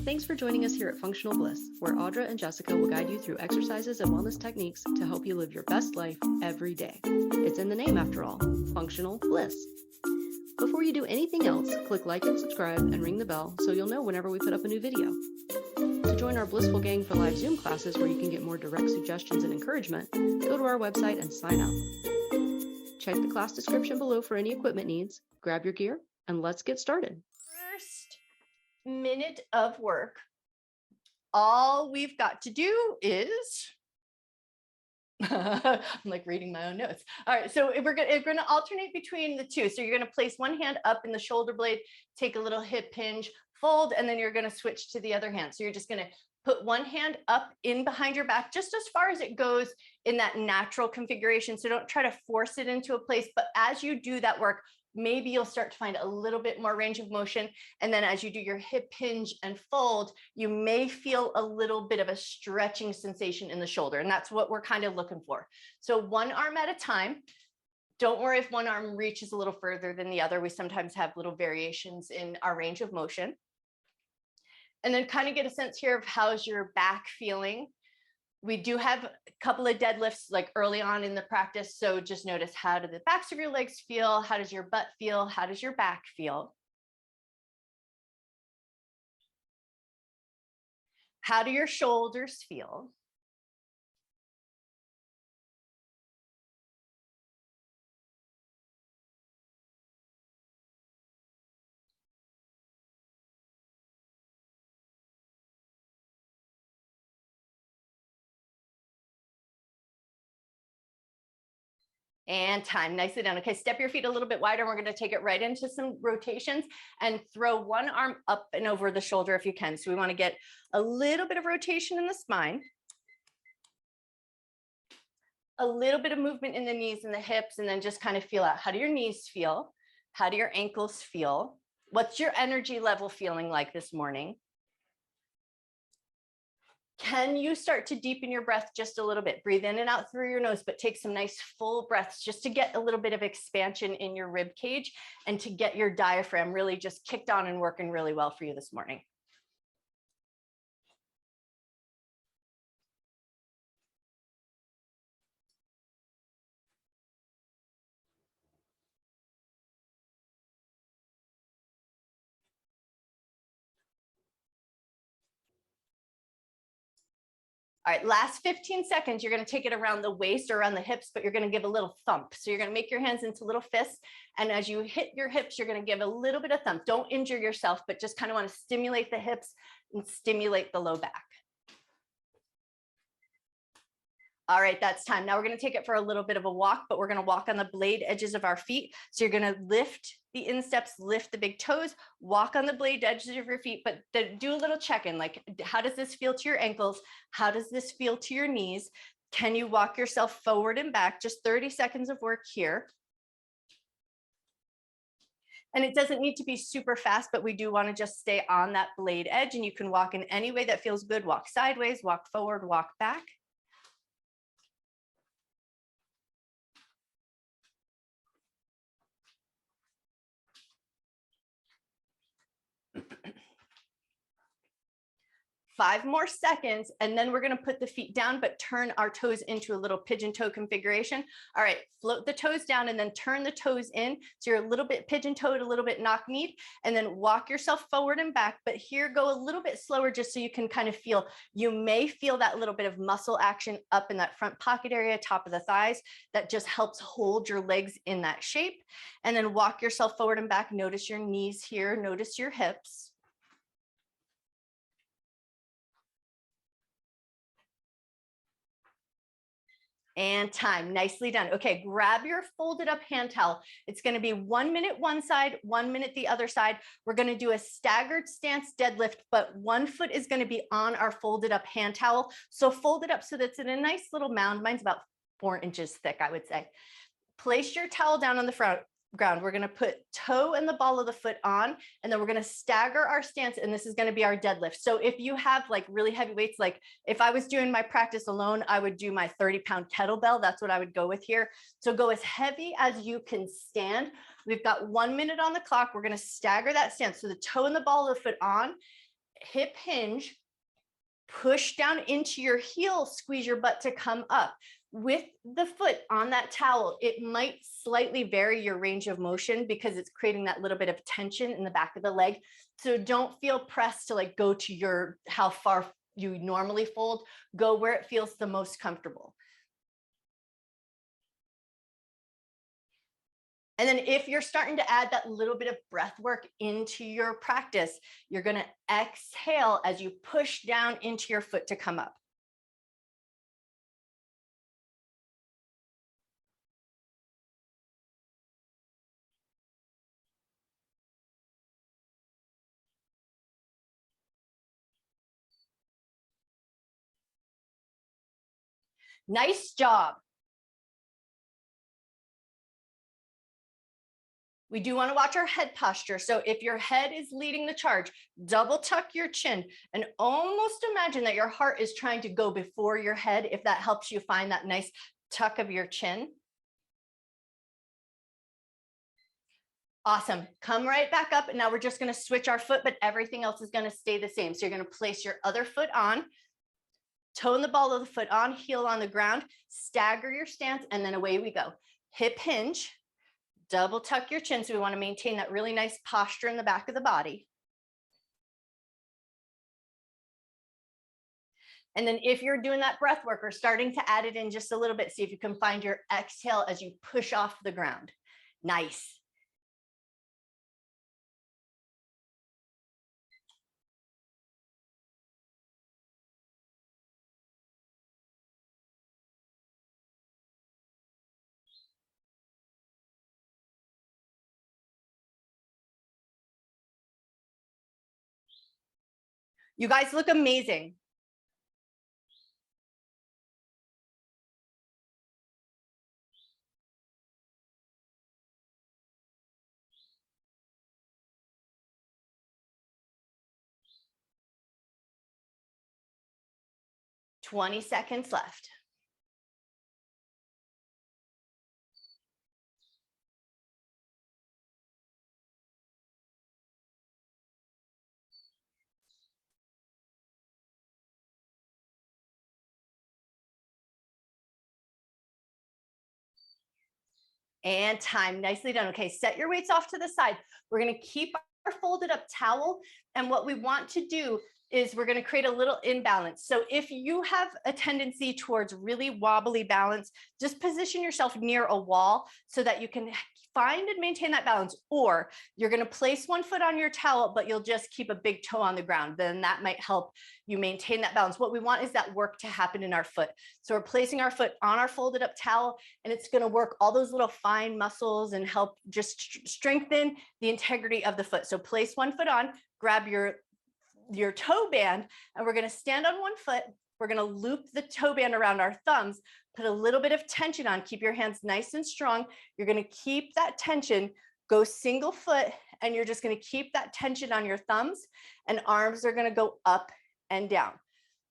Thanks for joining us here at Functional Bliss, where Audra and Jessica will guide you through exercises and wellness techniques to help you live your best life every day. It's in the name after all, Functional Bliss. Before you do anything else, click like and subscribe and ring the bell so you'll know whenever we put up a new video. To join our Blissful Gang for live Zoom classes where you can get more direct suggestions and encouragement, go to our website and sign up. Check the class description below for any equipment needs, grab your gear, and let's get started. First minute of work, all we've got to do is I'm like reading my own notes. All right, so we're going to alternate between the two. So you're going to place one hand up in the shoulder blade, take a little hip hinge, fold, and then you're going to switch to the other hand. So you're just going to put one hand up in behind your back, just as far as it goes in that natural configuration. So don't try to force it into a place, but as you do that work, maybe you'll start to find a little bit more range of motion. And then as you do your hip hinge and fold, you may feel a little bit of a stretching sensation in the shoulder. And that's what we're kind of looking for. So one arm at a time. Don't worry if one arm reaches a little further than the other. We sometimes have little variations in our range of motion. And then kind of get a sense here of how's your back feeling. We do have a couple of deadlifts like early on in the practice. So just notice, how do the backs of your legs feel? How does your butt feel? How does your back feel? How do your shoulders feel? And time, nicely done. Okay, step your feet a little bit wider. We're going to take it right into some rotations and throw one arm up and over the shoulder if you can. So we want to get a little bit of rotation in the spine, a little bit of movement in the knees and the hips, and then just kind of feel out. How do your knees feel? How do your ankles feel? What's your energy level feeling like this morning? Can you start to deepen your breath just a little bit? Breathe in and out through your nose, but take some nice full breaths just to get a little bit of expansion in your rib cage and to get your diaphragm really just kicked on and working really well for you this morning. All right, last 15 seconds, you're going to take it around the waist or around the hips, but you're going to give a little thump. So you're going to make your hands into little fists. And as you hit your hips, you're going to give a little bit of thump. Don't injure yourself, but just kind of want to stimulate the hips and stimulate the low back. All right, that's time. Now we're going to take it for a little bit of a walk, but we're going to walk on the blade edges of our feet. So you're going to lift the insteps, lift the big toes, walk on the blade edges of your feet, but do a little check-in. Like, how does this feel to your ankles? How does this feel to your knees? Can you walk yourself forward and back? Just 30 seconds of work here. And it doesn't need to be super fast, but we do want to just stay on that blade edge, and you can walk in any way that feels good. Walk sideways, walk forward, walk back. Five more seconds, and then we're going to put the feet down, but turn our toes into a little pigeon toe configuration. All right, float the toes down and then turn the toes in. So you're a little bit pigeon toed, a little bit knock-kneed, and then walk yourself forward and back. But here, go a little bit slower just so you can kind of feel, you may feel that little bit of muscle action up in that front pocket area, top of the thighs, that just helps hold your legs in that shape. And then walk yourself forward and back. Notice your knees here, notice your hips. And time, nicely done. Okay, grab your folded up hand towel. It's going to be 1 minute one side, 1 minute the other side. We're going to do a staggered stance deadlift, but one foot is going to be on our folded up hand towel. So fold it up so that's in a nice little mound. Mine's about 4 inches thick, I would say. Place your towel down on the front, ground. We're going to put toe and the ball of the foot on, and then we're going to stagger our stance. And this is going to be our deadlift. So if you have like really heavy weights, like if I was doing my practice alone, I would do my 30-pound kettlebell. That's what I would go with here. So go as heavy as you can stand. We've got 1 minute on the clock. We're going to stagger that stance. So the toe and the ball of the foot on. hip hinge, push down into your heel, squeeze your butt to come up. With the foot on that towel, it might slightly vary your range of motion because it's creating that little bit of tension in the back of the leg. So don't feel pressed to like go to how far you normally fold. Go where it feels the most comfortable. And then if you're starting to add that little bit of breath work into your practice, you're going to exhale as you push down into your foot to come up. Nice job. We do want to watch our head posture. So if your head is leading the charge, double tuck your chin and almost imagine that your heart is trying to go before your head, if that helps you find that nice tuck of your chin. Awesome. Come right back up. And now we're just going to switch our foot, but everything else is going to stay the same. So you're going to place your other foot on, toe and the ball of the foot on, heel on the ground, stagger your stance, and then away we go. Hip hinge, double tuck your chin. So we want to maintain that really nice posture in the back of the body. And then if you're doing that breath work or starting to add it in just a little bit, see if you can find your exhale as you push off the ground. Nice. You guys look amazing. "20 seconds left. And time. Nicely done. Okay, set your weights off to the side. We're going to keep our folded up towel. And what we want to do is we're going to create a little imbalance. So if you have a tendency towards really wobbly balance, just position yourself near a wall so that you can find and maintain that balance. Or you're going to place one foot on your towel, but you'll just keep a big toe on the ground. Then that might help you maintain that balance. What we want is that work to happen in our foot. So we're placing our foot on our folded up towel, and it's going to work all those little fine muscles and help just strengthen the integrity of the foot. So place one foot on, grab your toe band, and we're going to stand on one foot. We're going to loop the toe band around our thumbs, put a little bit of tension on, keep your hands nice and strong. You're going to keep that tension, go single foot, and you're just going to keep that tension on your thumbs, and arms are going to go up and down.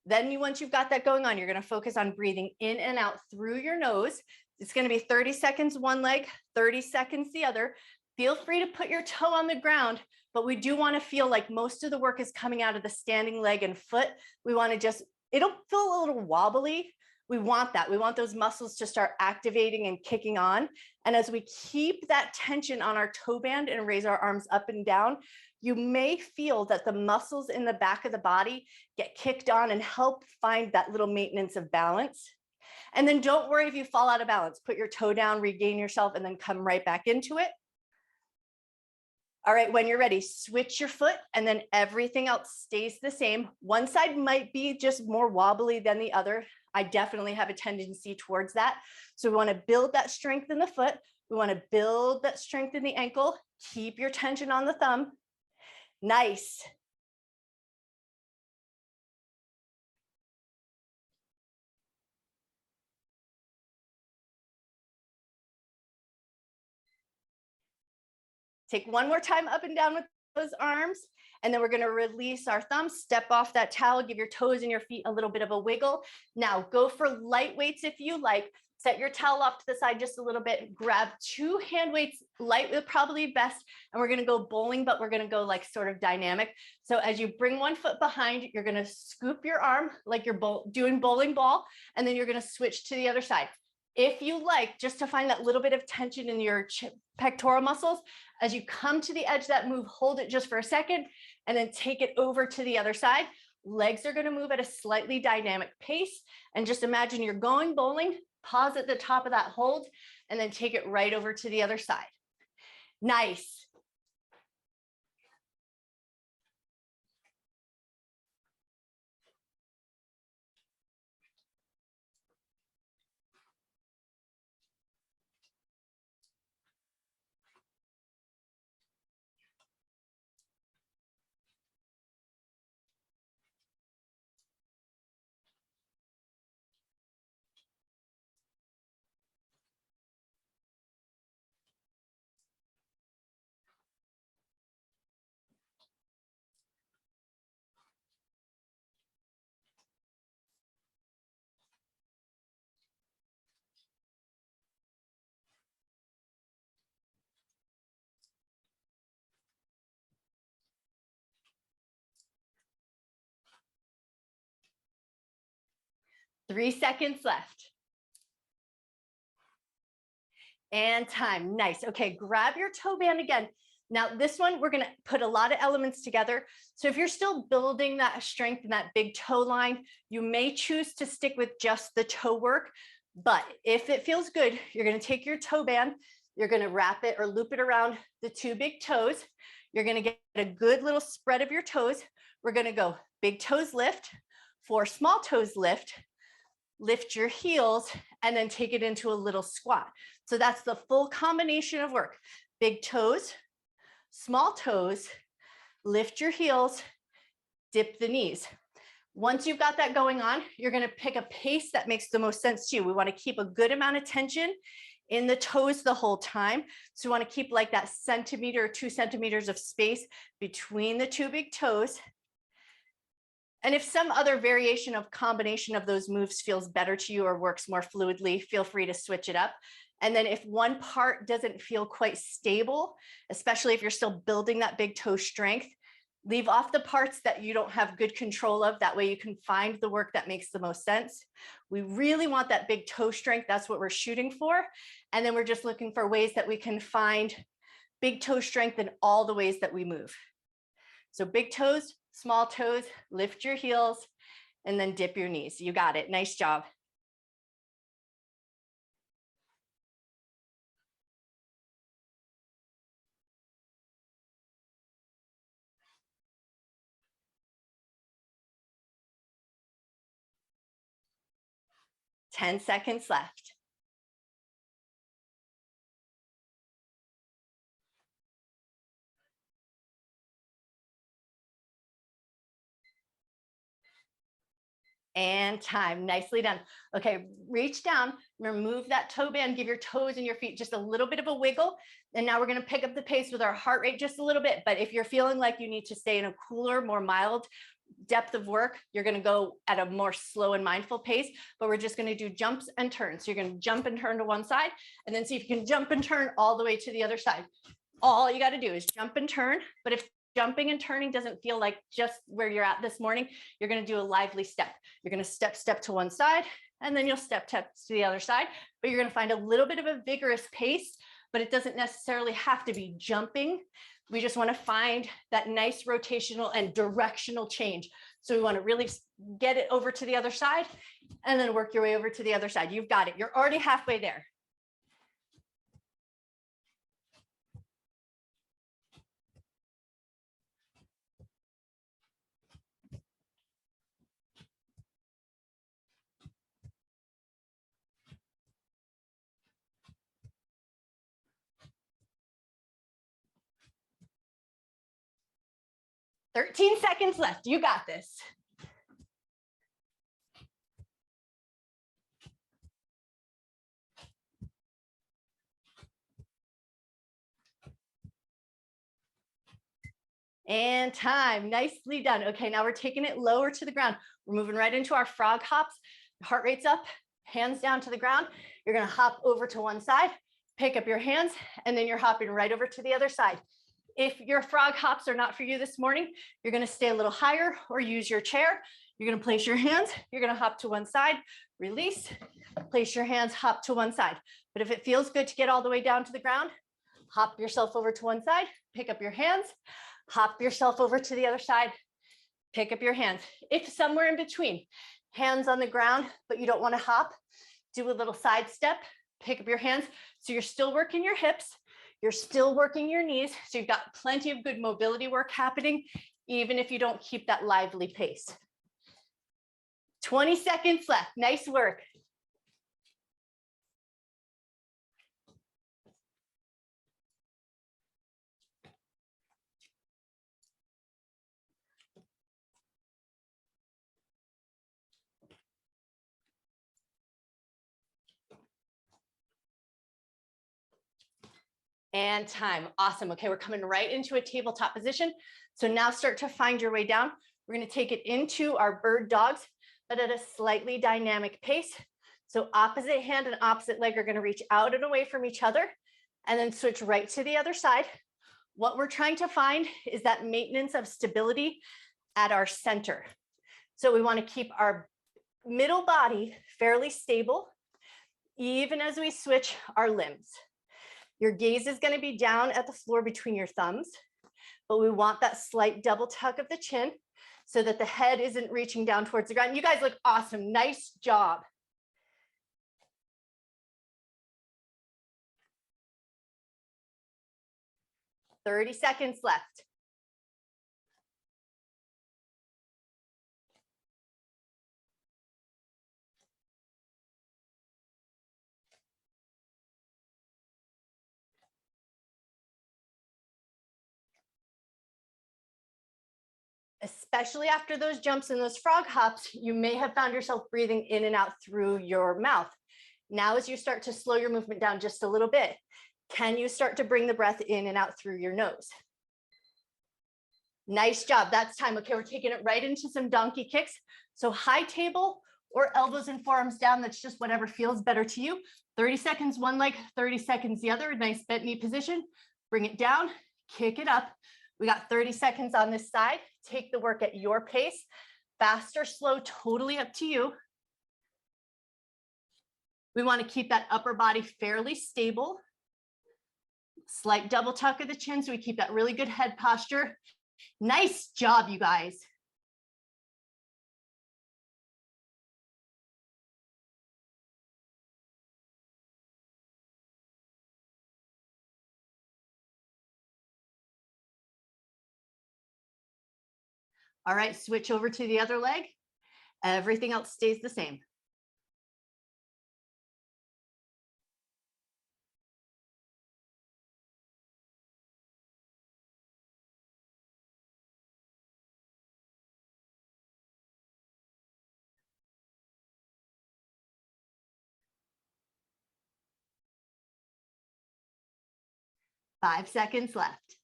Then once you've got that going on, you're going to focus on breathing in and out through your nose. It's going to be 30 seconds one leg, 30 seconds the other. Feel free to put your toe on the ground, but we do want to feel like most of the work is coming out of the standing leg and foot. We want to just, it'll feel a little wobbly. We want that. We want those muscles to start activating and kicking on. And as we keep that tension on our toe band and raise our arms up and down, you may feel that the muscles in the back of the body get kicked on and help find that little maintenance of balance. And then don't worry if you fall out of balance. Put your toe down, regain yourself, and then come right back into it. All right, when you're ready, switch your foot, and then everything else stays the same. One side might be just more wobbly than the other. I definitely have a tendency towards that. So we want to build that strength in the foot. We want to build that strength in the ankle. Keep your tension on the thumb. Nice. Take one more time up and down with those arms, and then we're going to release our thumbs, step off that towel, give your toes and your feet a little bit of a wiggle. Now go for light weights if you like. Set your towel off to the side just a little bit, grab 2 hand weights, light would probably be best. And we're gonna go bowling, but we're gonna go like sort of dynamic. So as you bring one foot behind, you're gonna scoop your arm like you're doing bowling ball, and then you're gonna switch to the other side. If you like, just to find that little bit of tension in your pectoral muscles, as you come to the edge of that move, hold it just for a second, and then take it over to the other side. Legs are gonna move at a slightly dynamic pace, and just imagine you're going bowling, pause at the top of that hold, and then take it right over to the other side. Nice. Three seconds left. And time. Nice. Okay, grab your toe band again. Now this one, we're gonna put a lot of elements together. So if you're still building that strength in that big toe line, you may choose to stick with just the toe work. But if it feels good, you're gonna take your toe band, you're gonna wrap it or loop it around the 2 big toes. You're gonna get a good little spread of your toes. We're gonna go big toes lift, 4 small toes lift, lift your heels, and then take it into a little squat. So that's the full combination of work. Big toes, small toes, lift your heels, dip the knees. Once you've got that going on, you're going to pick a pace that makes the most sense to you. We want to keep a good amount of tension in the toes the whole time. So we want to keep like that centimeter or 2 centimeters of space between the 2 big toes. And if some other variation of combination of those moves feels better to you or works more fluidly, feel free to switch it up. And then if one part doesn't feel quite stable, especially if you're still building that big toe strength, leave off the parts that you don't have good control of. That way you can find the work that makes the most sense. We really want that big toe strength. That's what we're shooting for. And then we're just looking for ways that we can find big toe strength in all the ways that we move. So big toes, small toes, lift your heels, and then dip your knees. You got it. Nice job. Ten seconds left. And time. Nicely done. Okay, reach down, remove that toe band, give your toes and your feet just a little bit of a wiggle. And now we're going to pick up the pace with our heart rate just a little bit. But if you're feeling like you need to stay in a cooler, more mild depth of work, you're going to go at a more slow and mindful pace. But we're just going to do jumps and turns. So you're going to jump and turn to one side and then see if you can jump and turn all the way to the other side. All you got to do is jump and turn. But if jumping and turning doesn't feel like just where you're at this morning, you're going to do a lively step. You're going to step to one side, and then you'll step to the other side, but you're going to find a little bit of a vigorous pace, but it doesn't necessarily have to be jumping. We just want to find that nice rotational and directional change. So we want to really get it over to the other side and then work your way over to the other side. You've got it. You're already halfway there. "13 seconds left. You got this." And time. Nicely done. Okay, now we're taking it lower to the ground. We're moving right into our frog hops. Heart rate's up, hands down to the ground. You're going to hop over to one side, pick up your hands, and then you're hopping right over to the other side. If your frog hops are not for you this morning, you're going to stay a little higher or use your chair. You're going to place your hands. You're going to hop to one side, release, place your hands, hop to one side. But if it feels good to get all the way down to the ground, hop yourself over to one side, pick up your hands, hop yourself over to the other side, pick up your hands. If somewhere in between, hands on the ground, but you don't want to hop, do a little side step, pick up your hands. So you're still working your hips, you're still working your knees. So you've got plenty of good mobility work happening, even if you don't keep that lively pace. 20 seconds left. Nice work. And time. Awesome. Okay, we're coming right into a tabletop position. So now start to find your way down. We're going to take it into our bird dogs, but at a slightly dynamic pace. So opposite hand and opposite leg are going to reach out and away from each other, and then switch right to the other side. What we're trying to find is that maintenance of stability at our center. So we want to keep our middle body fairly stable, even as we switch our limbs. Your gaze is going to be down at the floor between your thumbs, but we want that slight double tuck of the chin so that the head isn't reaching down towards the ground. You guys look awesome. Nice job. "30 seconds left. Especially after those jumps and those frog hops, you may have found yourself breathing in and out through your mouth. Now, as you start to slow your movement down just a little bit, can you start to bring the breath in and out through your nose? Nice job. That's time. Okay, we're taking it right into some donkey kicks. So high table or elbows and forearms down. That's just whatever feels better to you. 30 seconds one leg, 30 seconds the other. Nice bent knee position. Bring it down, kick it up. We got 30 seconds on this side. Take the work at your pace. Fast or slow, totally up to you. We want to keep that upper body fairly stable. Slight double tuck of the chin so we keep that really good head posture. Nice job, you guys. All right, switch over to the other leg. Everything else stays the same. Five seconds left.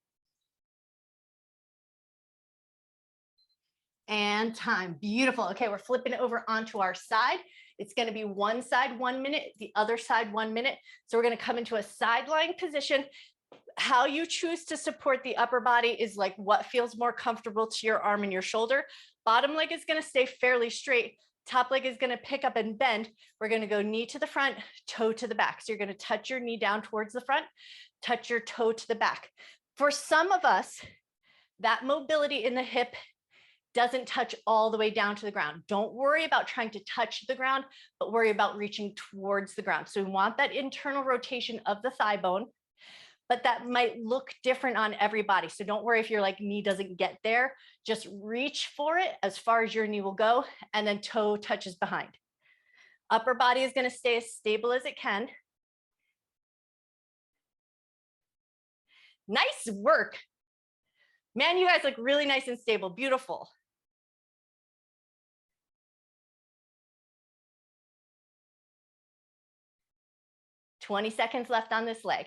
And time. Beautiful. Okay, we're flipping it over onto our side. It's going to be one side 1 minute, the other side 1 minute. So we're going to come into a side lying position. How you choose to support the upper body is like what feels more comfortable to your arm and your shoulder. Bottom leg is going to stay fairly straight. Top leg is going to pick up and bend. We're going to go knee to the front, toe to the back. So you're going to touch your knee down towards the front, touch your toe to the back. For some of us, that mobility in the hip doesn't touch all the way down to the ground. Don't worry about trying to touch the ground, but worry about reaching towards the ground. So we want that internal rotation of the thigh bone, but that might look different on everybody. So don't worry if your like knee doesn't get there. Just reach for it as far as your knee will go, and then toe touches behind. Upper body is going to stay as stable as it can. Nice work. Man, you guys look really nice and stable. Beautiful. "20 seconds left on this leg.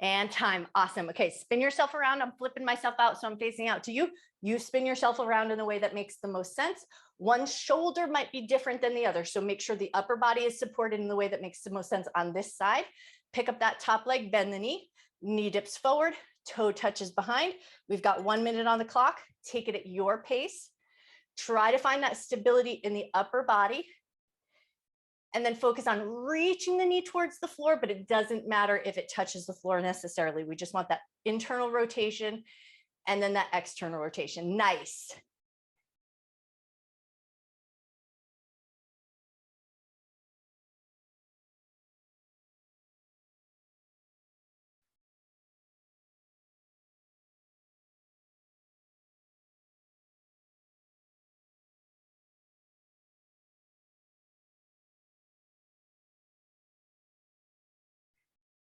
And time. Awesome. Okay, spin yourself around. I'm flipping myself out, so I'm facing out to you. You spin yourself around in the way that makes the most sense. One shoulder might be different than the other, so make sure the upper body is supported in the way that makes the most sense on this side. Pick up that top leg, bend the knee dips forward, toe touches behind. We've got 1 minute on the clock. Take it at your pace. Try to find that stability in the upper body. And then focus on reaching the knee towards the floor, but it doesn't matter if it touches the floor necessarily. We just want that internal rotation and then that external rotation. Nice.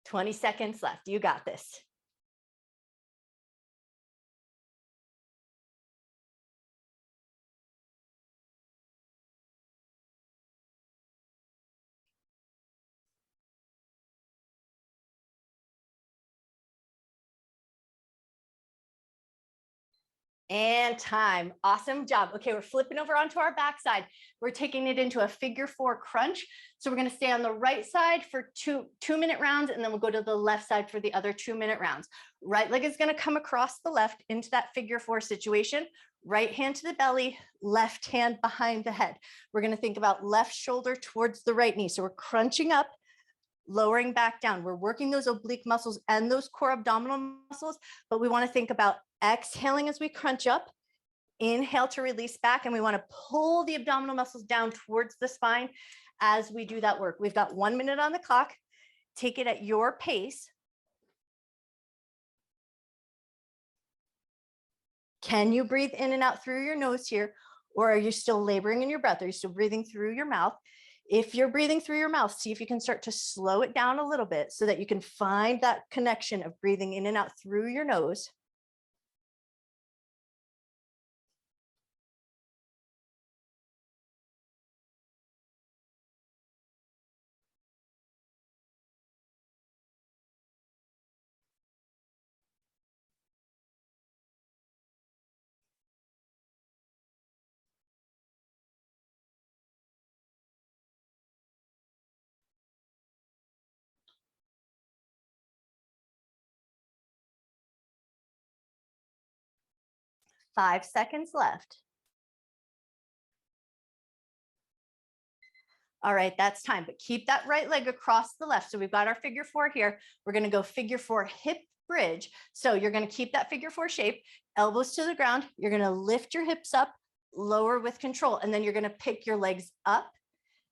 "20 seconds left. You got this." And time. Awesome job. Okay, we're flipping over onto our backside. We're taking it into a figure 4 crunch. So we're going to stay on the right side for two-minute rounds, and then we'll go to the left side for the other 2-minute rounds. Right leg is going to come across the left into that figure 4 situation. Right hand to the belly, left hand behind the head. We're going to think about left shoulder towards the right knee. So we're crunching up, lowering back down. We're working those oblique muscles and those core abdominal muscles, but we want to think about exhaling as we crunch up, inhale to release back, and we want to pull the abdominal muscles down towards the spine as we do that work. We've got 1 minute on the clock. Take it at your pace. Can you breathe in and out through your nose here, or are you still laboring in your breath? Are you still breathing through your mouth? If you're breathing through your mouth, see if you can start to slow it down a little bit so that you can find that connection of breathing in and out through your nose. Five seconds left. All right, that's time, but keep that right leg across the left. So we've got our figure 4 here. We're going to go figure 4 hip bridge. So you're going to keep that figure 4 shape, elbows to the ground. You're going to lift your hips up, lower with control, and then you're going to pick your legs up.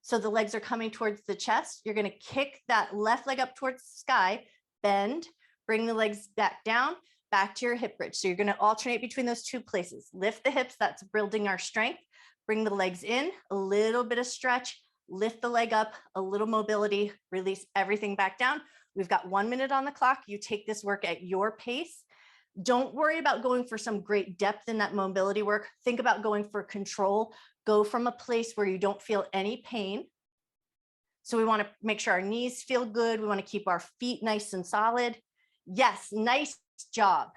So the legs are coming towards the chest. You're going to kick that left leg up towards the sky, bend, bring the legs back down, back to your hip bridge. So you're going to alternate between those two places. Lift the hips, that's building our strength. Bring the legs in, a little bit of stretch, lift the leg up, a little mobility, release everything back down. We've got 1 minute on the clock. You take this work at your pace. Don't worry about going for some great depth in that mobility work. Think about going for control. Go from a place where you don't feel any pain. So we want to make sure our knees feel good. We want to keep our feet nice and solid. Yes, nice job.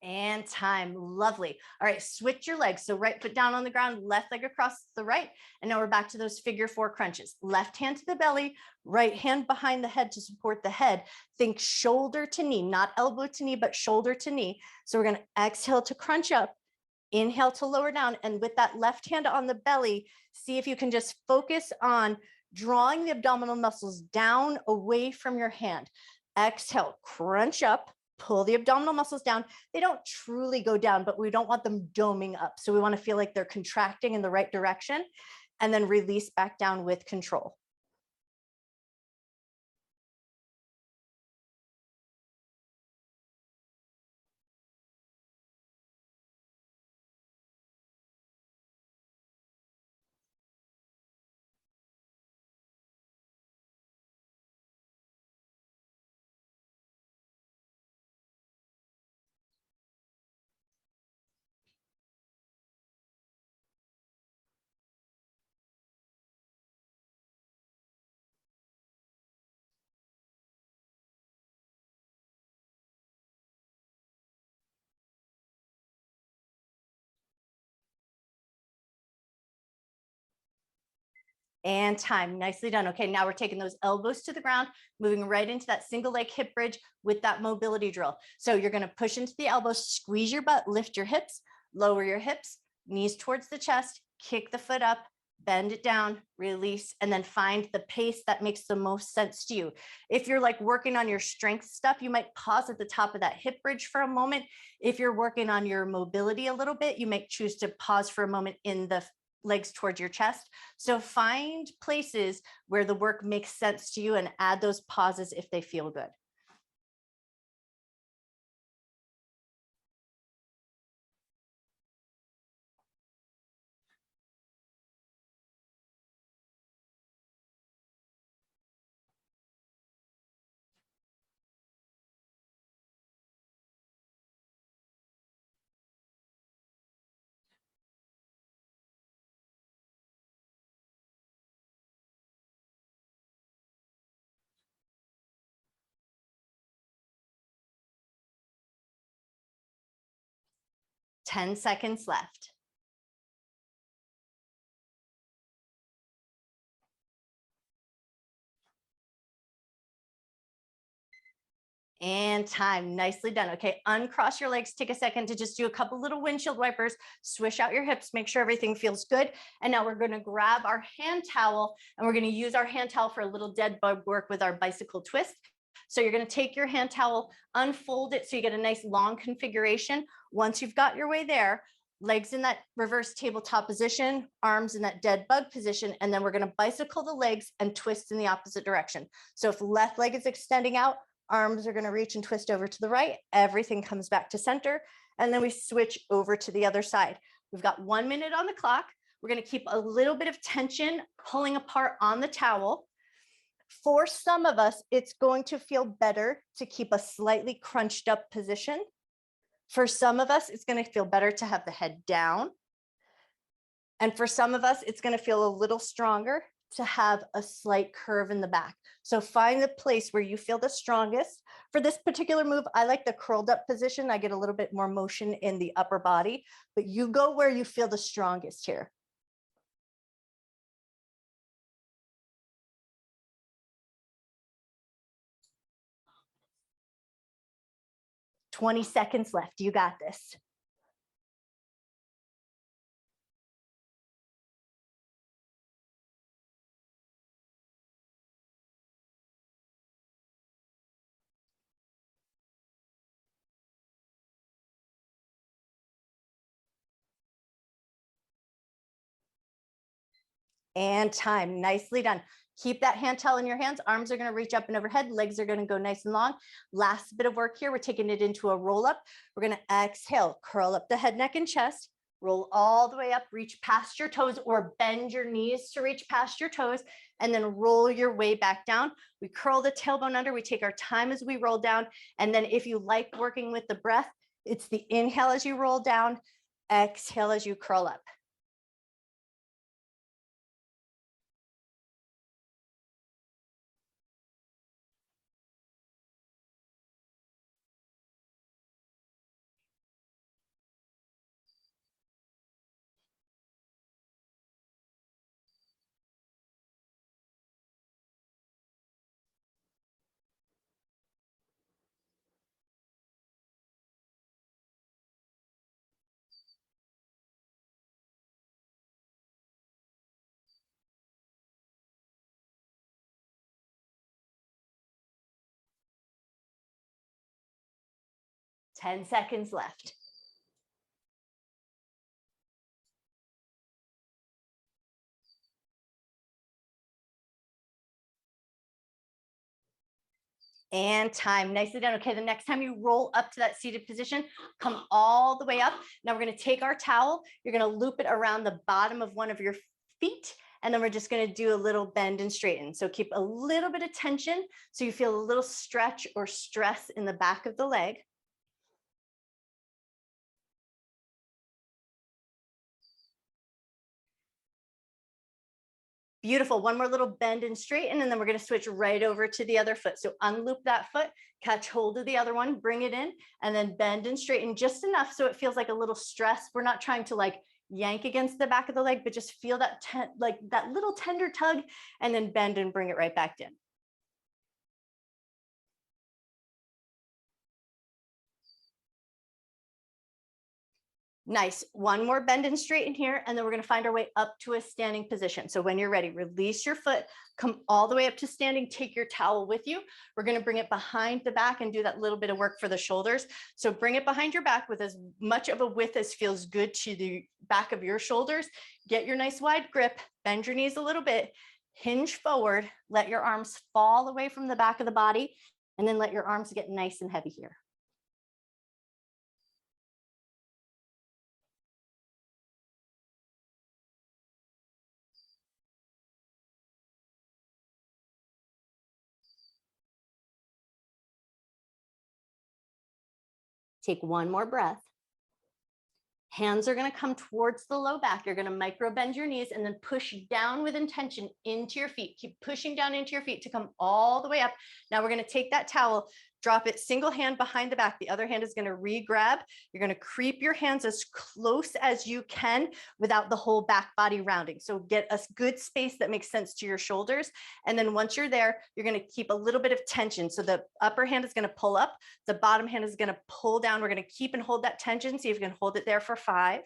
And time. Lovely. All right, switch your legs. So right foot down on the ground, left leg across the right. And now we're back to those figure 4 crunches. Left hand to the belly, right hand behind the head to support the head. Think shoulder to knee, not elbow to knee, but shoulder to knee. So we're going to exhale to crunch up, inhale to lower down. And with that left hand on the belly, see if you can just focus on drawing the abdominal muscles down away from your hand. Exhale, crunch up. Pull the abdominal muscles down. They don't truly go down, but we don't want them doming up. So we want to feel like they're contracting in the right direction, and then release back down with control. And time. Nicely done. Okay, now we're taking those elbows to the ground, moving right into that single leg hip bridge with that mobility drill. So you're going to push into the elbows, squeeze your butt, lift your hips, lower your hips, knees towards the chest, kick the foot up, bend it down, release, and then find the pace that makes the most sense to you. If you're like working on your strength stuff, you might pause at the top of that hip bridge for a moment. If you're working on your mobility a little bit, you might choose to pause for a moment in the legs towards your chest. So find places where the work makes sense to you and add those pauses if they feel good. Ten seconds left. And time. Nicely done. Okay, uncross your legs. Take a second to just do a couple little windshield wipers, swish out your hips, make sure everything feels good. And now we're going to grab our hand towel, and we're going to use our hand towel for a little dead bug work with our bicycle twist. So you're going to take your hand towel, unfold it so you get a nice long configuration. Once you've got your way there, legs in that reverse tabletop position, arms in that dead bug position, and then we're going to bicycle the legs and twist in the opposite direction. So if left leg is extending out, arms are going to reach and twist over to the right. Everything comes back to center. And then we switch over to the other side. We've got 1 minute on the clock. We're going to keep a little bit of tension pulling apart on the towel. For some of us, it's going to feel better to keep a slightly crunched up position. For some of us, it's going to feel better to have the head down. And for some of us, it's going to feel a little stronger to have a slight curve in the back. So find the place where you feel the strongest. For this particular move, I like the curled up position. I get a little bit more motion in the upper body, but you go where you feel the strongest here. "20 seconds left. You got this." And time. Nicely done. Keep that hand towel in your hands. Arms are going to reach up and overhead. Legs are going to go nice and long. Last bit of work here. We're taking it into a roll up. We're going to exhale, curl up the head, neck, and chest. Roll all the way up, reach past your toes, or bend your knees to reach past your toes, and then roll your way back down. We curl the tailbone under. We take our time as we roll down. And then if you like working with the breath, it's the inhale as you roll down, exhale as you curl up. 10 seconds left. And time. Nicely done. Okay, the next time you roll up to that seated position, come all the way up. Now we're going to take our towel. You're going to loop it around the bottom of one of your feet. And then we're just going to do a little bend and straighten. So keep a little bit of tension so you feel a little stretch or stress in the back of the leg. Beautiful. One more little bend and straighten, and then we're going to switch right over to the other foot. So unloop that foot, catch hold of the other one, bring it in, and then bend and straighten just enough so it feels like a little stress. We're not trying to like yank against the back of the leg, but just feel that like that little tender tug, and then bend and bring it right back in. Nice. One more bend and straighten here, and then we're going to find our way up to a standing position. So when you're ready, release your foot, come all the way up to standing, take your towel with you. We're going to bring it behind the back and do that little bit of work for the shoulders. So bring it behind your back with as much of a width as feels good to the back of your shoulders. Get your nice wide grip, bend your knees a little bit, hinge forward, let your arms fall away from the back of the body, and then let your arms get nice and heavy here. Take one more breath. Hands are going to come towards the low back. You're going to micro bend your knees and then push down with intention into your feet. Keep pushing down into your feet to come all the way up. Now we're going to take that towel, drop it single hand behind the back. The other hand is going to re-grab. You're going to creep your hands as close as you can without the whole back body rounding. So get a good space that makes sense to your shoulders. And then once you're there, you're going to keep a little bit of tension. So the upper hand is going to pull up. The bottom hand is going to pull down. We're going to keep and hold that tension. See if you can hold it there for 5,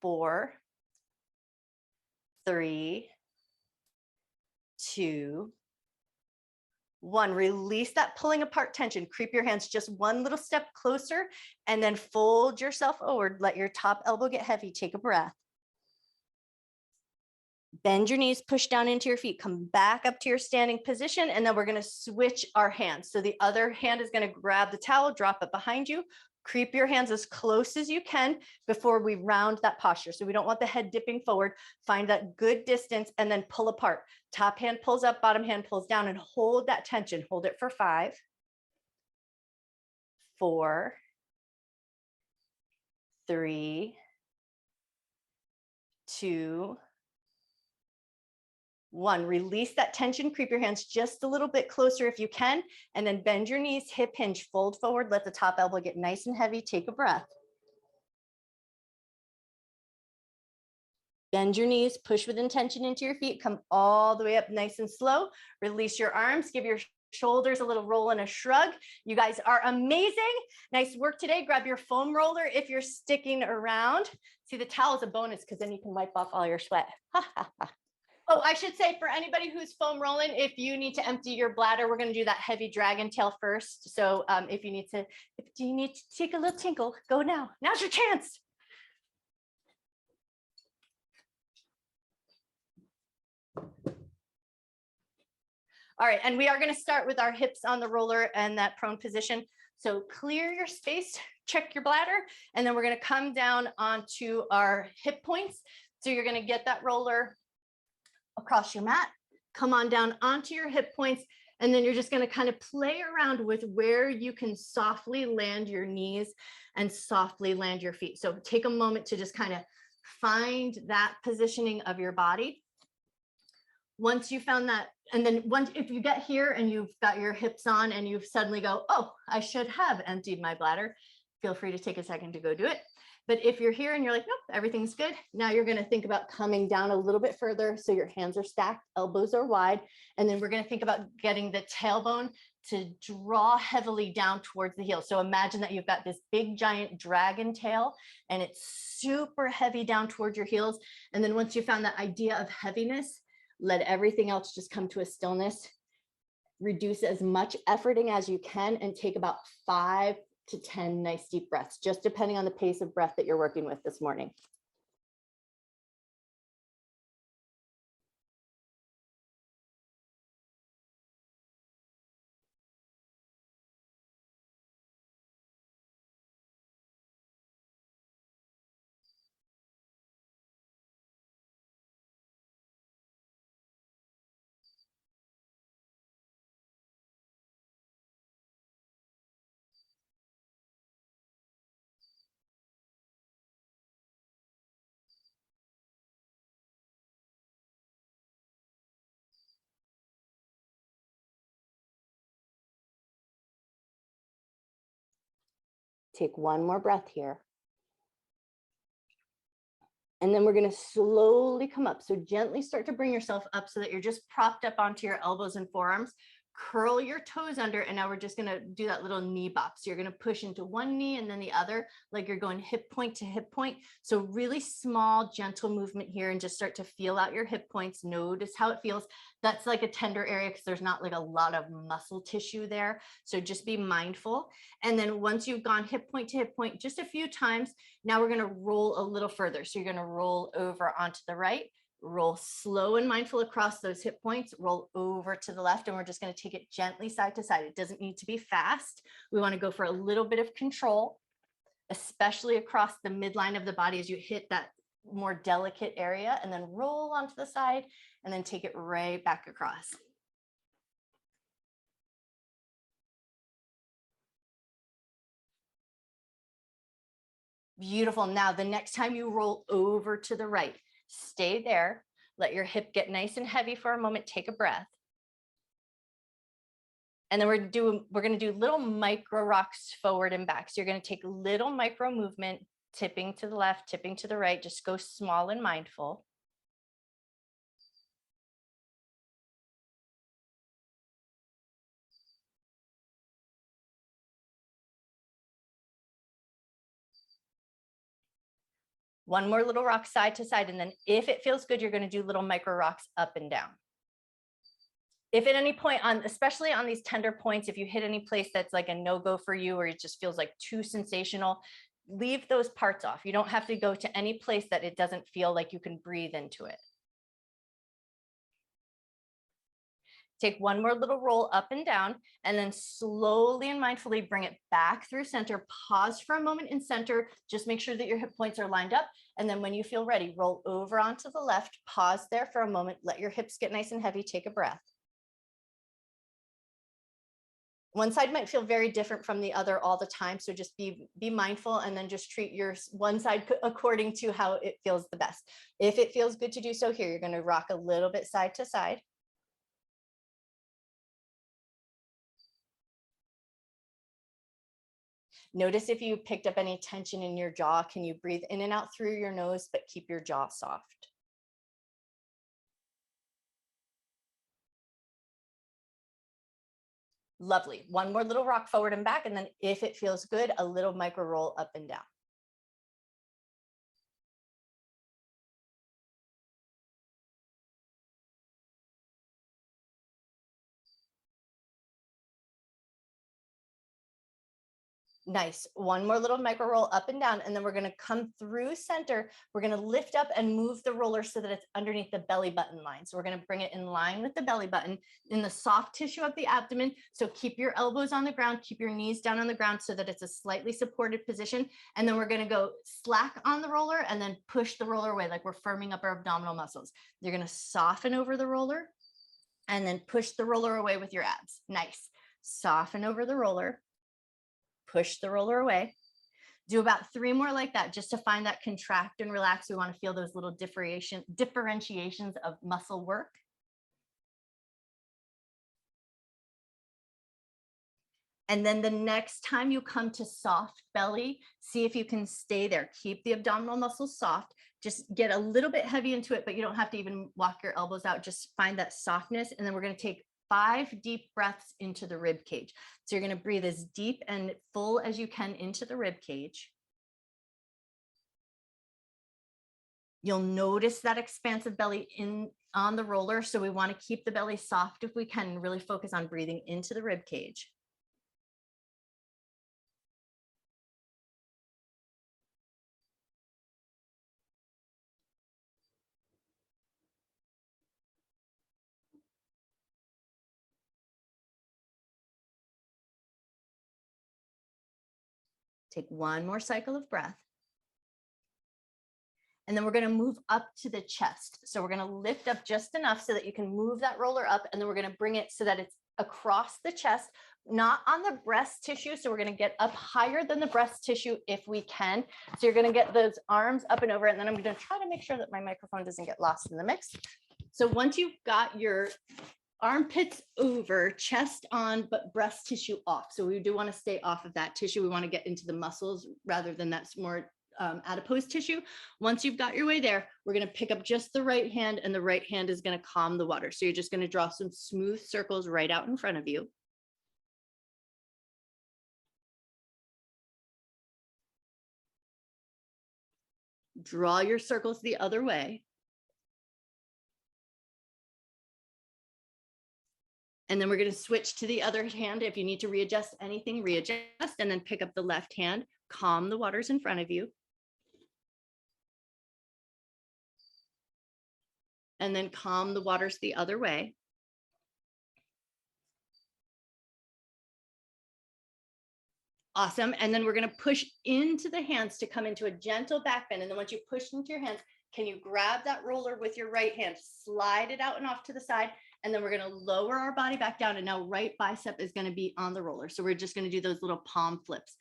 4, 3, 2, 1. Release that pulling apart tension. Creep your hands just one little step closer and then fold yourself forward. Let your top elbow get heavy. Take a breath. Bend your knees, push down into your feet, come back up to your standing position, and then we're going to switch our hands. So the other hand is going to grab the towel, drop it behind you, creep your hands as close as you can before we round that posture. So we don't want the head dipping forward. Find that good distance and then pull apart. Top hand pulls up, bottom hand pulls down, and hold that tension. Hold it for 5, 4, 3, 2, 1. Release that tension. Creep your hands just a little bit closer if you can, and then bend your knees, hip hinge, fold forward. Let the top elbow get nice and heavy. Take a breath. Bend your knees, push with intention into your feet. Come all the way up nice and slow. Release your arms. Give your shoulders a little roll and a shrug. You guys are amazing. Nice work today. Grab your foam roller if you're sticking around. See, the towel is a bonus because then you can wipe off all your sweat. Oh, I should say for anybody who's foam rolling, if you need to empty your bladder, we're going to do that heavy dragon tail first. So if you need to take a little tinkle, go now. Now's your chance. All right, and we are going to start with our hips on the roller and that prone position. So clear your space, check your bladder, and then we're going to come down onto our hip points. So you're going to get that roller across your mat, come on down onto your hip points, and then you're just going to kind of play around with where you can softly land your knees and softly land your feet. So take a moment to just kind of find that positioning of your body. Once you found that, and then if you get here and you've got your hips on and you suddenly go, oh, I should have emptied my bladder, feel free to take a second to go do it. But if you're here and you're like, nope, everything's good. Now you're going to think about coming down a little bit further. So your hands are stacked, elbows are wide. And then we're going to think about getting the tailbone to draw heavily down towards the heel. So imagine that you've got this big giant dragon tail and it's super heavy down towards your heels. And then once you found that idea of heaviness, let everything else just come to a stillness Reduce as much efforting as you can and take about 5 to 10 nice deep breaths, just depending on the pace of breath that you're working with this morning. Take one more breath here. And then we're going to slowly come up. So gently start to bring yourself up so that you're just propped up onto your elbows and forearms. Curl your toes under, and now we're just going to do that little knee bop. So you're going to push into one knee and then the other, like you're going hip point to hip point. So really small, gentle movement here, and just start to feel out your hip points. Notice how it feels. That's like a tender area because there's not like a lot of muscle tissue there. So just be mindful. And then once you've gone hip point to hip point just a few times, now we're going to roll a little further. So you're going to roll over onto the right, roll slow and mindful across those hip points, roll over to the left, and we're just going to take it gently side to side. It doesn't need to be fast. We want to go for a little bit of control, especially across the midline of the body as you hit that more delicate area, and then roll onto the side and then take it right back across. Beautiful. Now, the next time you roll over to the right, stay there. Let your hip get nice and heavy for a moment. Take a breath. And then we're going to do little micro rocks forward and back. So you're going to take little micro movement, tipping to the left, tipping to the right. Just go small and mindful. One more little rock side to side. And then if it feels good, you're going to do little micro rocks up and down. If at any point especially on these tender points, if you hit any place that's like a no-go for you, or it just feels like too sensational, leave those parts off. You don't have to go to any place that it doesn't feel like you can breathe into it. Take one more little roll up and down, and then slowly and mindfully bring it back through center. Pause for a moment in center. Just make sure that your hip points are lined up. And then when you feel ready, roll over onto the left, pause there for a moment, let your hips get nice and heavy, take a breath. One side might feel very different from the other all the time. So just be mindful, and then just treat your one side according to how it feels the best. If it feels good to do so here, you're going to rock a little bit side to side. Notice if you picked up any tension in your jaw. Can you breathe in and out through your nose, but keep your jaw soft? Lovely. One more little rock forward and back. And then if it feels good, a little micro roll up and down. Nice. One more little micro roll up and down, and then we're going to come through center. We're going to lift up and move the roller so that it's underneath the belly button line. So we're going to bring it in line with the belly button in the soft tissue of the abdomen. So keep your elbows on the ground, keep your knees down on the ground so that it's a slightly supported position. And then we're going to go slack on the roller and then push the roller away, like we're firming up our abdominal muscles. You're going to soften over the roller and then push the roller away with your abs. Nice. Soften over the roller. Push the roller away. Do about 3 more like that, just to find that contract and relax. We want to feel those little differentiations of muscle work. And then the next time you come to soft belly, see if you can stay there. Keep the abdominal muscles soft. Just get a little bit heavy into it, but you don't have to even walk your elbows out. Just find that softness. And then we're going to take 5 deep breaths into the rib cage. So you're going to breathe as deep and full as you can into the rib cage. You'll notice that expansive belly in on the roller. So we want to keep the belly soft if we can, and really focus on breathing into the rib cage. Take one more cycle of breath. And then we're going to move up to the chest. So we're going to lift up just enough so that you can move that roller up, and then we're going to bring it so that it's across the chest, not on the breast tissue. So we're going to get up higher than the breast tissue if we can. So you're going to get those arms up and over, and then I'm going to try to make sure that my microphone doesn't get lost in the mix. So once you've got your armpits over, chest on, but breast tissue off. So we do want to stay off of that tissue. We want to get into the muscles rather than that's more adipose tissue. Once you've got your way there, we're going to pick up just the right hand, and the right hand is going to calm the water. So you're just going to draw some smooth circles right out in front of you. Draw your circles the other way. And then we're going to switch to the other hand. If you need to readjust anything, readjust, and then pick up the left hand, calm the waters in front of you. And then calm the waters the other way. Awesome. And then we're going to push into the hands to come into a gentle back bend. And then once you push into your hands, can you grab that roller with your right hand, slide it out and off to the side, and then we're going to lower our body back down. And now right bicep is going to be on the roller. So we're just going to do those little palm flips.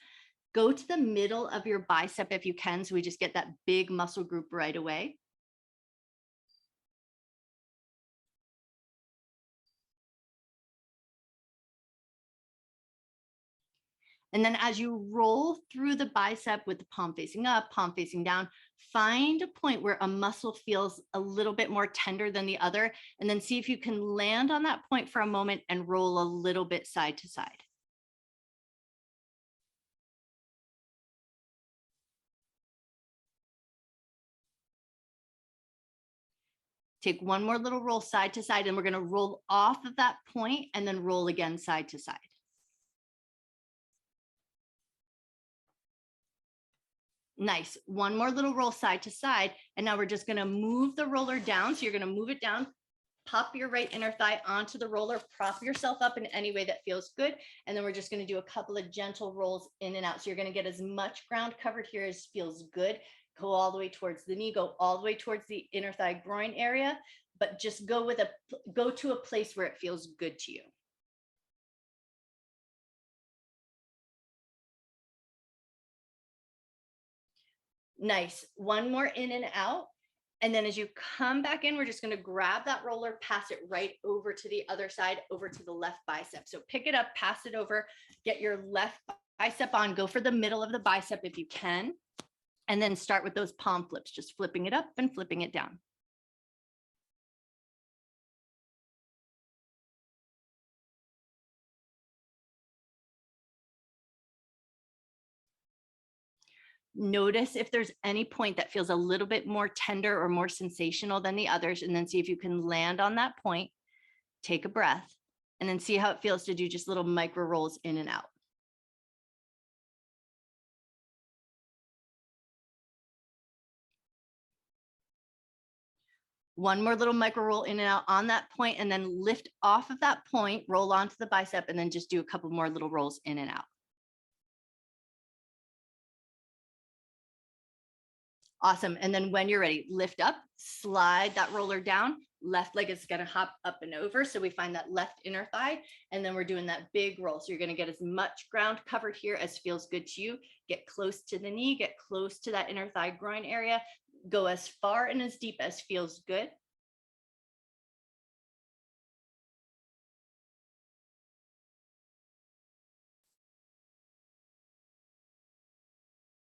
Go to the middle of your bicep if you can, so we just get that big muscle group right away. And then as you roll through the bicep with the palm facing up, palm facing down, find a point where a muscle feels a little bit more tender than the other, and then see if you can land on that point for a moment and roll a little bit side to side. Take one more little roll side to side, and we're going to roll off of that point and then roll again side to side. Nice. One more little roll side to side. And now we're just going to move the roller down. So you're going to move it down, pop your right inner thigh onto the roller, prop yourself up in any way that feels good. And then we're just going to do a couple of gentle rolls in and out. So you're going to get as much ground covered here as feels good. Go all the way towards the knee, go all the way towards the inner thigh groin area, but just go to a place where it feels good to you. Nice. One more in and out. And then as you come back in, we're just going to grab that roller, pass it right over to the other side, over to the left bicep. So pick it up, pass it over, get your left bicep on, go for the middle of the bicep if you can, and then start with those palm flips, just flipping it up and flipping it down. Notice if there's any point that feels a little bit more tender or more sensational than the others, and then see if you can land on that point. Take a breath, and then see how it feels to do just little micro rolls in and out. One more little micro roll in and out on that point, and then lift off of that point, roll onto the bicep, and then just do a couple more little rolls in and out. Awesome. And then when you're ready, lift up, slide that roller down. Left leg is going to hop up and over. So we find that left inner thigh, and then we're doing that big roll. So you're going to get as much ground covered here as feels good to you. Get close to the knee, get close to that inner thigh groin area. Go as far and as deep as feels good.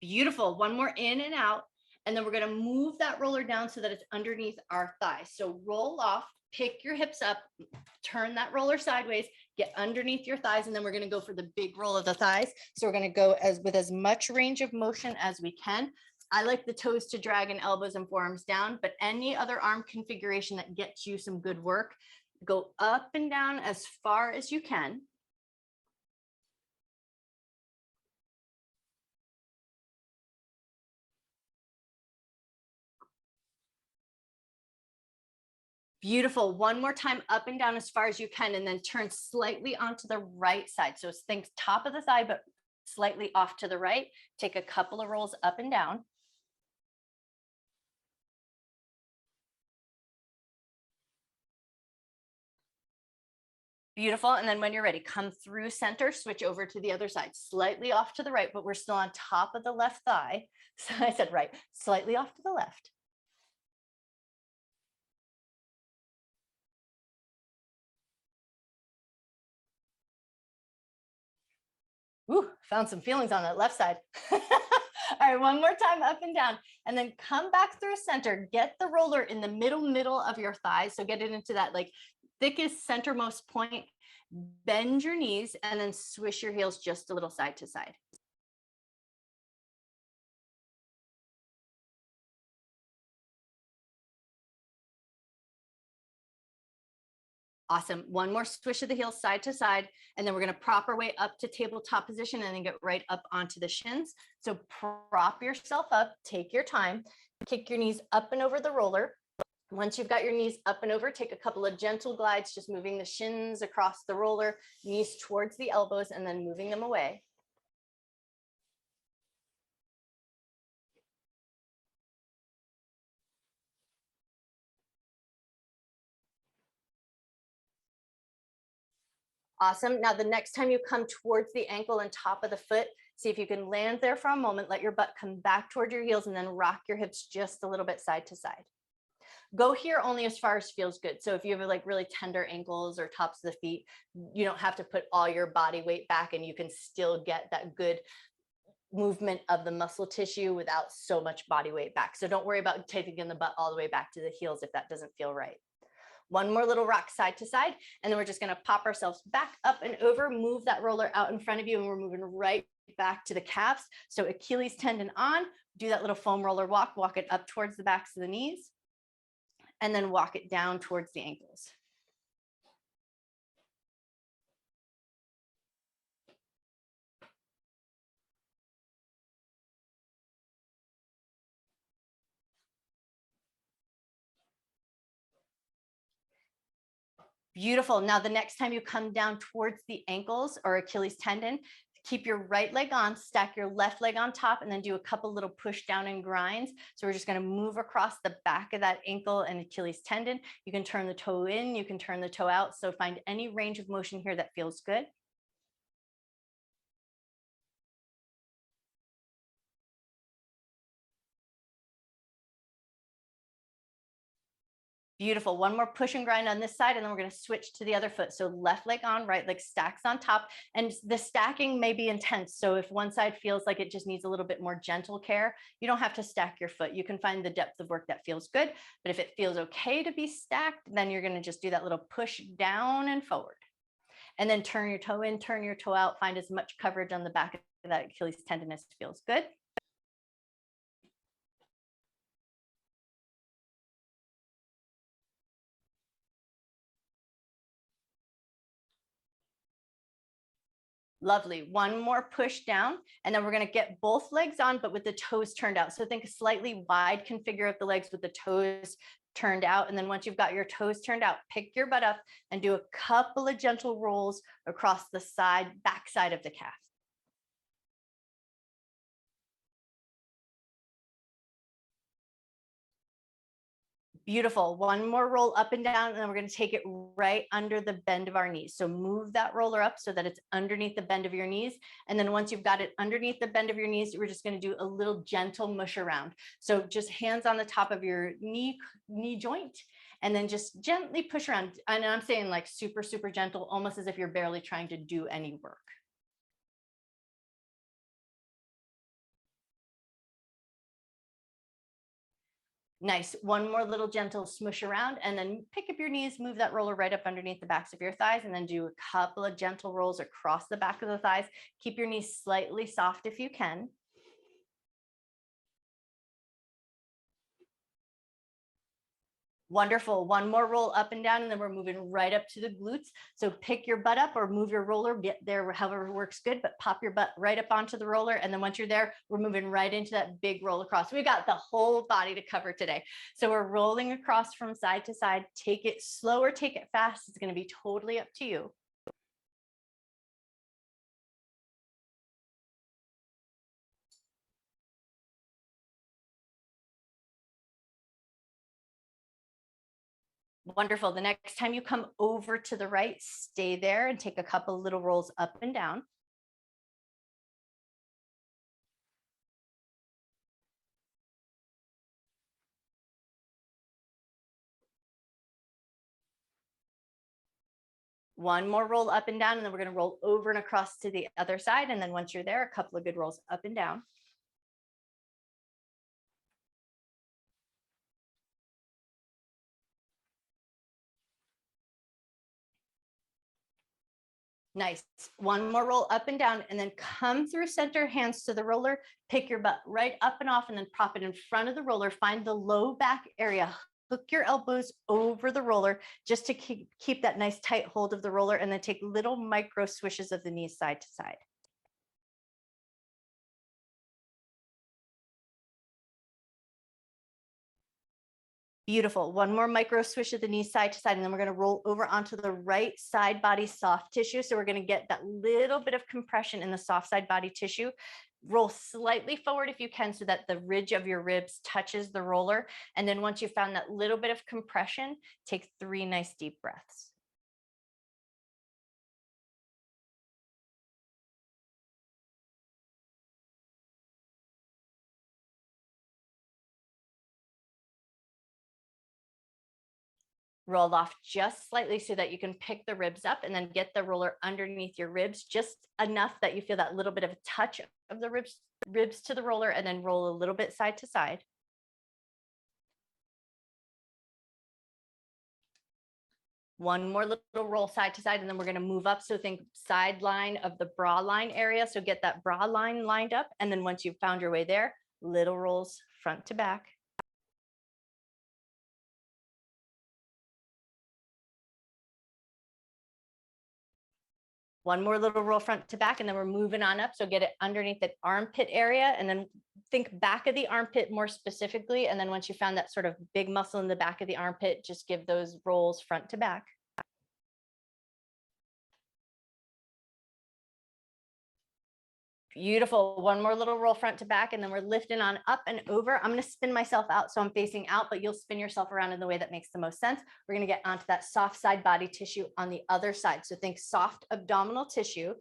Beautiful. One more in and out. And then we're going to move that roller down so that it's underneath our thighs. So roll off, pick your hips up, turn that roller sideways, get underneath your thighs, and then we're going to go for the big roll of the thighs. So we're going to go with as much range of motion as we can. I like the toes to drag and elbows and forearms down, but any other arm configuration that gets you some good work, go up and down as far as you can. Beautiful. One more time, up and down as far as you can, and then turn slightly onto the right side. So think top of the thigh, but slightly off to the right. Take a couple of rolls up and down. Beautiful. And then when you're ready, come through center, switch over to the other side, slightly off to the right, but we're still on top of the left thigh. So I said right, slightly off to the left. Ooh, found some feelings on that left side. All right, one more time, up and down, and then come back through center. Get the roller in the middle of your thighs. So get it into that like thickest centermost point. Bend your knees and then swish your heels just a little side to side. Awesome. One more swish of the heels side to side, and then we're going to prop our way up to tabletop position and then get right up onto the shins. So prop yourself up, take your time, kick your knees up and over the roller. Once you've got your knees up and over, take a couple of gentle glides, just moving the shins across the roller, knees towards the elbows, and then moving them away. Awesome. Now the next time you come towards the ankle and top of the foot, see if you can land there for a moment, let your butt come back toward your heels, and then rock your hips just a little bit side to side. Go here only as far as feels good. So if you have like really tender ankles or tops of the feet, you don't have to put all your body weight back, and you can still get that good movement of the muscle tissue without so much body weight back. So don't worry about taking the butt all the way back to the heels if that doesn't feel right. One more little rock side to side, and then we're just going to pop ourselves back up and over, move that roller out in front of you, and we're moving right back to the calves. So Achilles tendon on, do that little foam roller walk, walk it up towards the backs of the knees, and then walk it down towards the ankles. Beautiful. Now, the next time you come down towards the ankles or Achilles tendon, keep your right leg on, stack your left leg on top, and then do a couple little push down and grinds. So we're just going to move across the back of that ankle and Achilles tendon. You can turn the toe in, you can turn the toe out. So find any range of motion here that feels good. Beautiful. One more push and grind on this side, and then we're going to switch to the other foot. So left leg on, right leg stacks on top, and the stacking may be intense. So if one side feels like it just needs a little bit more gentle care, you don't have to stack your foot. You can find the depth of work that feels good. But if it feels okay to be stacked, then you're going to just do that little push down and forward. And then turn your toe in, turn your toe out, find as much coverage on the back of that Achilles tendon as feels good. Lovely. One more push down, and then we're going to get both legs on, but with the toes turned out. So think a slightly wide configure of the legs with the toes turned out. And then once you've got your toes turned out, pick your butt up and do a couple of gentle rolls across the back side of the calf. Beautiful. One more roll up and down, and then we're going to take it right under the bend of our knees. So move that roller up so that it's underneath the bend of your knees. And then once you've got it underneath the bend of your knees, we're just going to do a little gentle mush around. So just hands on the top of your knee joint, and then just gently push around. And I'm saying like super, super gentle, almost as if you're barely trying to do any work. Nice. One more little gentle smush around, and then pick up your knees, move that roller right up underneath the backs of your thighs, and then do a couple of gentle rolls across the back of the thighs. Keep your knees slightly soft if you can. Wonderful. One more roll up and down, and then we're moving right up to the glutes. So pick your butt up or move your roller, get there however works good, but pop your butt right up onto the roller. And then once you're there, we're moving right into that big roll across. We've got the whole body to cover today. So we're rolling across from side to side. Take it slow or take it fast. It's going to be totally up to you. Wonderful. The next time you come over to the right, stay there and take a couple little rolls up and down. One more roll up and down, and then we're going to roll over and across to the other side. And then once you're there, a couple of good rolls up and down. Nice. One more roll up and down, and then come through center, hands to the roller, pick your butt right up and off, and then prop it in front of the roller. Find the low back area. Hook your elbows over the roller just to keep that nice tight hold of the roller, and then take little micro swishes of the knees side to side. Beautiful. One more micro swish of the knee side to side, and then we're going to roll over onto the right side body soft tissue. So we're going to get that little bit of compression in the soft side body tissue. Roll slightly forward if you can so that the ridge of your ribs touches the roller. And then once you found that little bit of compression, take 3 nice deep breaths. Roll off just slightly so that you can pick the ribs up, and then get the roller underneath your ribs just enough that you feel that little bit of a touch of the ribs to the roller, and then roll a little bit side to side. One more little roll side to side, and then we're going to move up. So think side line of the bra line area. So get that bra line lined up. And then once you've found your way there, little rolls front to back. One more little roll front to back, and then we're moving on up. So get it underneath the armpit area, and then think back of the armpit more specifically. And then once you found that sort of big muscle in the back of the armpit, just give those rolls front to back. Beautiful. One more little roll front to back, and then we're lifting on up and over. I'm going to spin myself out so I'm facing out, but you'll spin yourself around in the way that makes the most sense. We're going to get onto that soft side body tissue on the other side. So think soft abdominal tissue.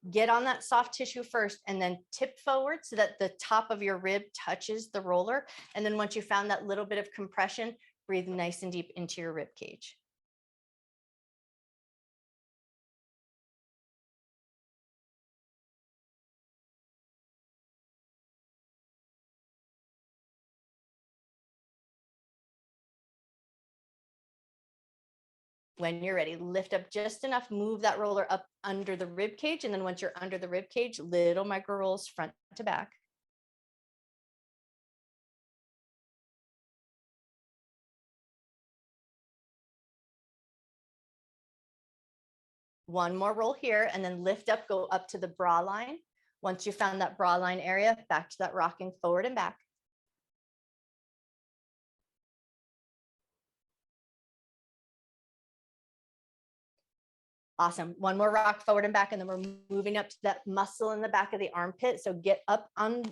Get on that soft tissue first, and then tip forward so that the top of your rib touches the roller. And then once you found that little bit of compression, breathe nice and deep into your rib cage. When you're ready, lift up just enough, move that roller up under the rib cage. And then once you're under the rib cage, little micro rolls front to back. One more roll here, and then lift up, go up to the bra line. Once you found that bra line area, back to that rocking forward and back. Awesome. One more rock forward and back, and then we're moving up to that muscle in the back of the armpit. So get up on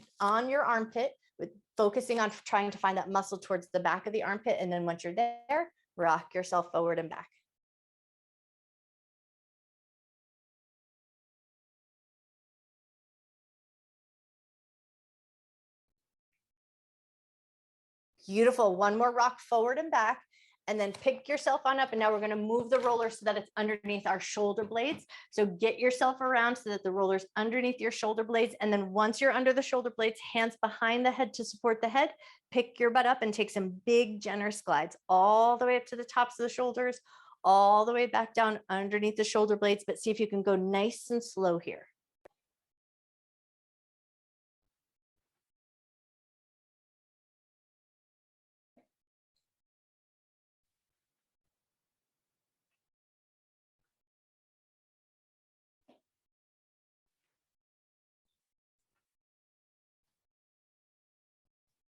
your armpit, with focusing on trying to find that muscle towards the back of the armpit. And then once you're there, rock yourself forward and back. Beautiful. One more rock forward and back, and then pick yourself on up. And now we're going to move the roller so that it's underneath our shoulder blades. So get yourself around so that the roller's underneath your shoulder blades. And then once you're under the shoulder blades, hands behind the head to support the head, pick your butt up and take some big generous glides all the way up to the tops of the shoulders, all the way back down underneath the shoulder blades. But see if you can go nice and slow here.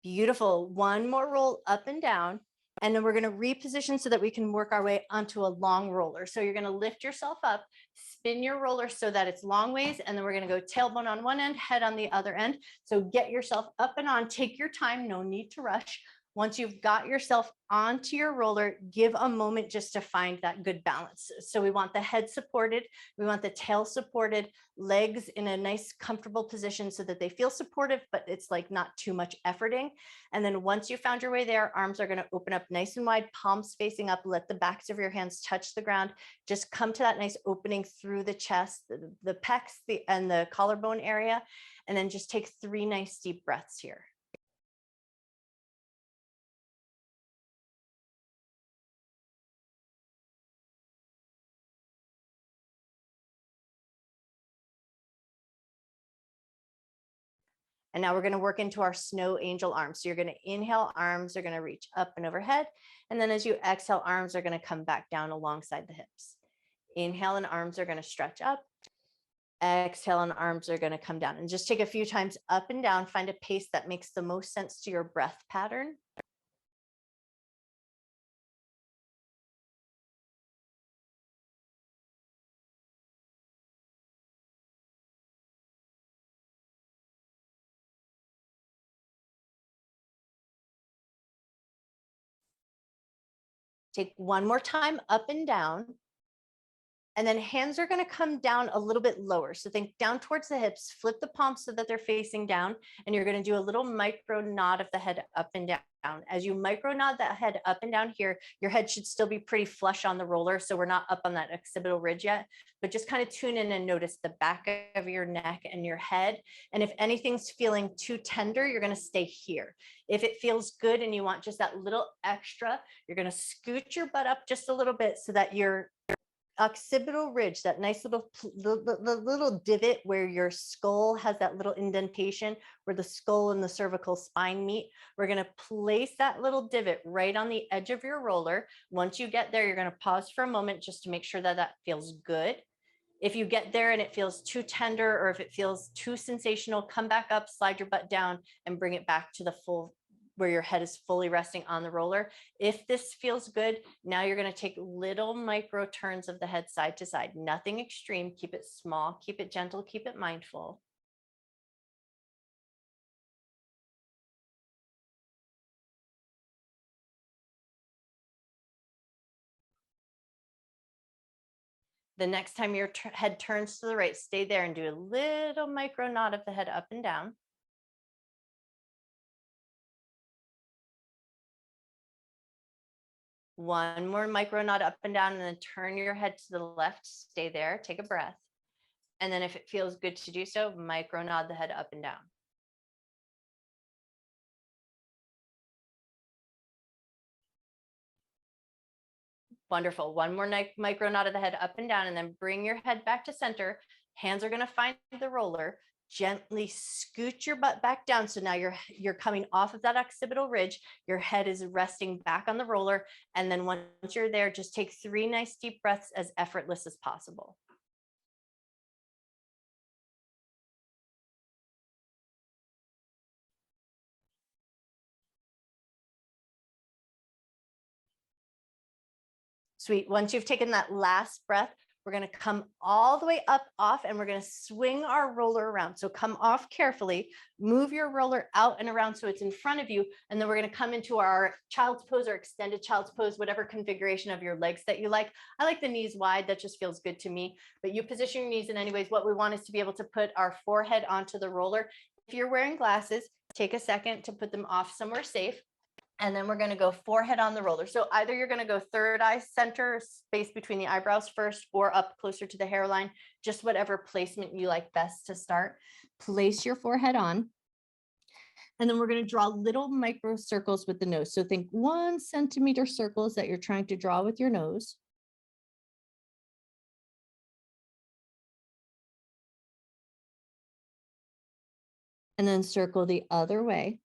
Beautiful. One more roll up and down. And then we're going to reposition so that we can work our way onto a long roller. So you're going to lift yourself up, spin your roller so that it's long ways. And then we're going to go tailbone on one end, head on the other end. So get yourself up and on, take your time, no need to rush. Once you've got yourself onto your roller, give a moment just to find that good balance. So we want the head supported, we want the tail supported, legs in a nice comfortable position so that they feel supportive, but it's like not too much efforting. And then once you found your way there, arms are going to open up nice and wide, palms facing up, let the backs of your hands touch the ground. Just come to that nice opening through the chest, the pecs, and the collarbone area. And then just take 3 nice deep breaths here. And now we're going to work into our snow angel arms. So you're going to inhale, arms are going to reach up and overhead. And then as you exhale, arms are going to come back down alongside the hips. Inhale and arms are going to stretch up. Exhale and arms are going to come down. And just take a few times up and down. Find a pace that makes the most sense to your breath pattern. Take one more time up and down. And then hands are going to come down a little bit lower. So think down towards the hips, flip the palms so that they're facing down. And you're going to do a little micro nod of the head up and down. As you micro nod that head up and down here, your head should still be pretty flush on the roller. So we're not up on that occipital ridge yet, but just kind of tune in and notice the back of your neck and your head. And if anything's feeling too tender, you're going to stay here. If it feels good and you want just that little extra, you're going to scoot your butt up just a little bit so that your occipital ridge, that nice little little divot where your skull has that little indentation where the skull and the cervical spine meet. We're going to place that little divot right on the edge of your roller. Once you get there, you're going to pause for a moment just to make sure that that feels good. If you get there and it feels too tender, or if it feels too sensational, come back up, slide your butt down and bring it back to the full where your head is fully resting on the roller. If this feels good, now you're going to take little micro turns of the head side to side. Nothing extreme. Keep it small, keep it gentle, keep it mindful. The next time your head turns to the right, stay there and do a little micro nod of the head up and down. One more micro nod up and down, and then turn your head to the left. Stay there, take a breath. And then if it feels good to do so, micro nod the head up and down. Wonderful. One more micro nod of the head up and down, and then bring your head back to center. Hands are going to find the roller. Gently scoot your butt back down. So now you're coming off of that occipital ridge. Your head is resting back on the roller. And then once you're there, just take 3 nice deep breaths as effortless as possible. Sweet. Once you've taken that last breath, we're going to come all the way up off, and we're going to swing our roller around. So come off carefully, move your roller out and around so it's in front of you. And then we're going to come into our child's pose or extended child's pose, whatever configuration of your legs that you like. I like the knees wide. That just feels good to me. But you position your knees in any ways. What we want is to be able to put our forehead onto the roller. If you're wearing glasses, take a second to put them off somewhere safe. And then we're going to go forehead on the roller. So either you're going to go third eye center, space between the eyebrows first, or up closer to the hairline, just whatever placement you like best to start. Place your forehead on. And then we're going to draw little micro circles with the nose. So think 1 centimeter circles that you're trying to draw with your nose. And then circle the other way.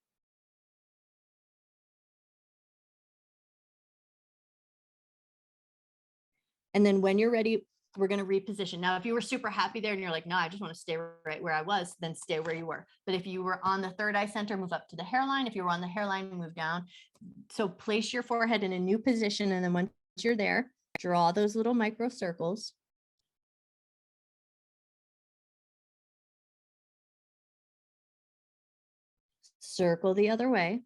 And then when you're ready, we're going to reposition. Now, if you were super happy there and you're like, no, I just want to stay right where I was, then stay where you were. But if you were on the third eye center, move up to the hairline. If you were on the hairline, move down. So place your forehead in a new position. And then once you're there, draw those little micro circles. Circle the other way.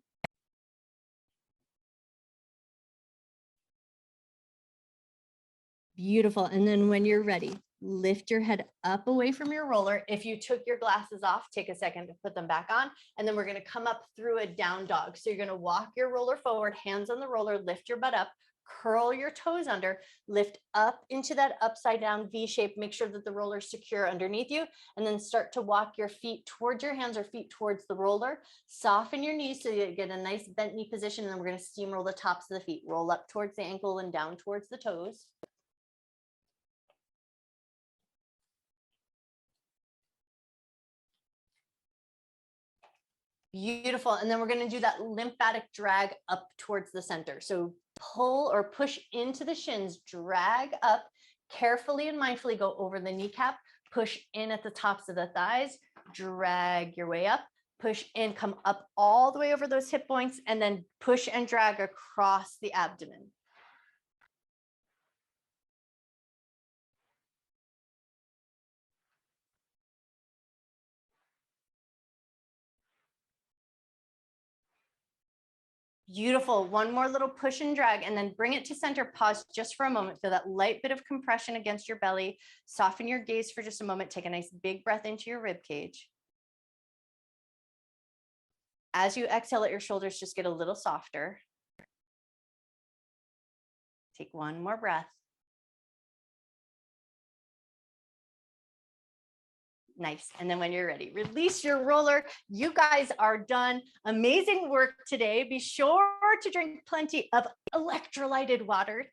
Beautiful. And then when you're ready, lift your head up away from your roller. If you took your glasses off, take a second to put them back on. And then we're going to come up through a down dog. So you're going to walk your roller forward, hands on the roller, lift your butt up, curl your toes under, lift up into that upside down V shape. Make sure that the roller is secure underneath you. And then start to walk your feet towards your hands or feet towards the roller. Soften your knees so you get a nice bent knee position. And then we're going to steamroll the tops of the feet. Roll up towards the ankle and down towards the toes. Beautiful. And then we're going to do that lymphatic drag up towards the center. So pull or push into the shins, drag up, carefully and mindfully go over the kneecap, push in at the tops of the thighs, drag your way up, push in, come up all the way over those hip points, and then push and drag across the abdomen. Beautiful. One more little push and drag, and then bring it to center. Pause just for a moment. Feel that light bit of compression against your belly. Soften your gaze for just a moment. Take a nice big breath into your rib cage. As you exhale, let your shoulders just get a little softer. Take one more breath. Nice. And then when you're ready, release your roller. You guys are done. Amazing work today. Be sure to drink plenty of electrolyted water.